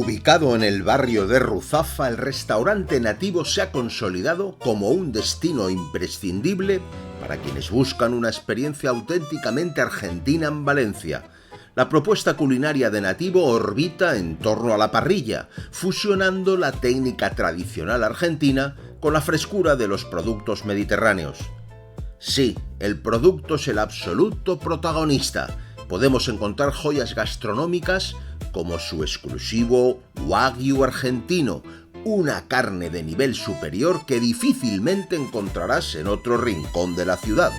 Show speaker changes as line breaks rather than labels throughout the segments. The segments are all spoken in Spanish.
Ubicado en el barrio de Ruzafa, el restaurante Nativo se ha consolidado como un destino imprescindible para quienes buscan una experiencia auténticamente argentina en Valencia. La propuesta culinaria de Nativo orbita en torno a la parrilla, fusionando la técnica tradicional argentina con la frescura de los productos mediterráneos. Sí, el producto es el absoluto protagonista. Podemos encontrar joyas gastronómicas como su exclusivo Wagyu argentino, una carne de nivel superior que difícilmente encontrarás en otro rincón de la ciudad.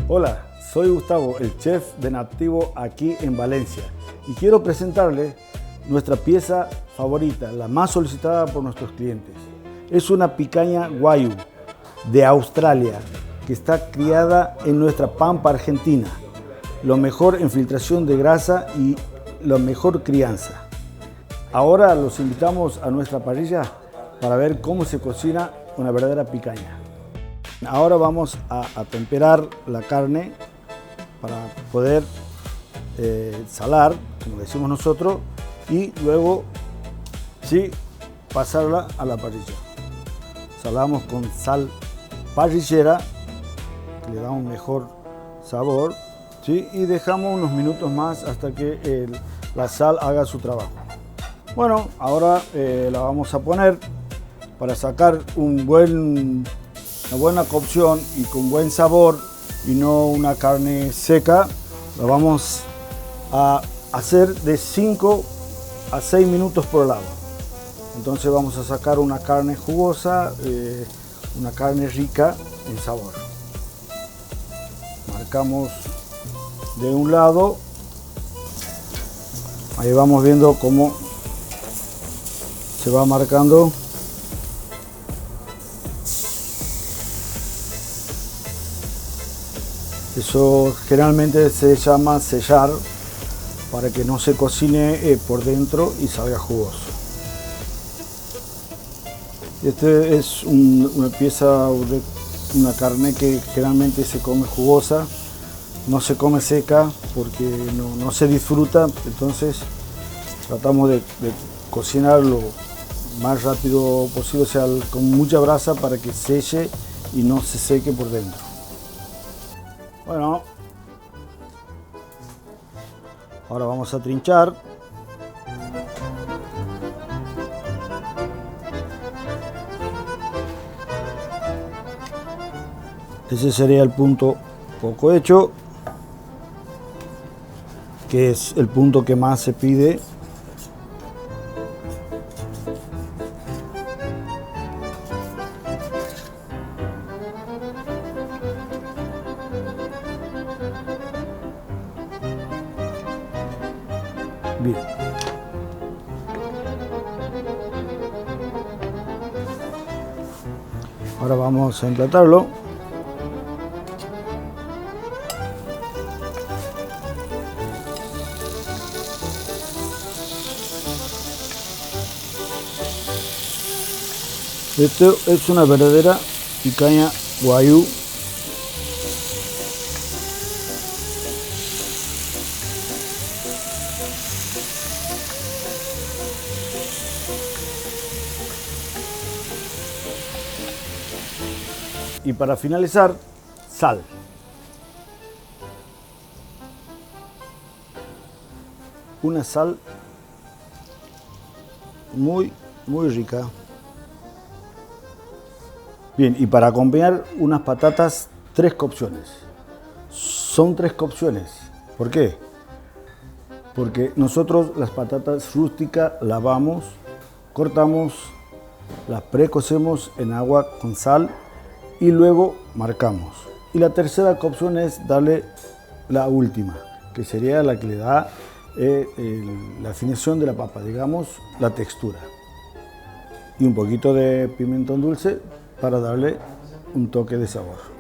Hola, soy Gustavo, el chef de Nativo aquí en Valencia, y quiero presentarles nuestra pieza favorita, la más solicitada por nuestros clientes. Es una picaña Wagyu de Australia que está criada en nuestra pampa argentina. Lo mejor en filtración de grasa y la mejor crianza. Ahora los invitamos a nuestra parrilla para ver cómo se cocina una verdadera picaña. Ahora vamos a temperar la carne para poder salar, como decimos nosotros, y luego sí pasarla a la parrilla. Salamos con sal parrillera, que le da un mejor sabor. ¿Sí? Y dejamos unos minutos más hasta que la sal haga su trabajo. Bueno, ahora la vamos a poner para sacar una buena cocción y con buen sabor y no una carne seca. La vamos a hacer de 5 a 6 minutos por lado. Entonces vamos a sacar una carne jugosa, una carne rica en sabor. Marcamos de un lado, ahí vamos viendo cómo se va marcando. Eso generalmente se llama sellar para que no se cocine por dentro y salga jugoso. Este es una pieza de una carne que generalmente se come jugosa. No se come seca porque no se disfruta, entonces tratamos de cocinar lo más rápido posible, o sea, con mucha brasa para que selle y no se seque por dentro. Bueno, ahora vamos a trinchar. Ese sería el punto poco hecho, que es el punto que más se pide. Bien. Ahora vamos a emplatarlo. Esto es una verdadera picaña Wagyu. Y para finalizar, sal. Una sal muy rica. Bien, y para acompañar unas patatas, 3 cocciones. Son 3 cocciones. ¿Por qué? Porque nosotros las patatas rústicas lavamos, cortamos, las precocemos en agua con sal y luego marcamos. Y la tercera cocción es darle la última, que sería la que le da la definición de la papa, digamos, la textura. Y un poquito de pimentón dulce para darle un toque de sabor.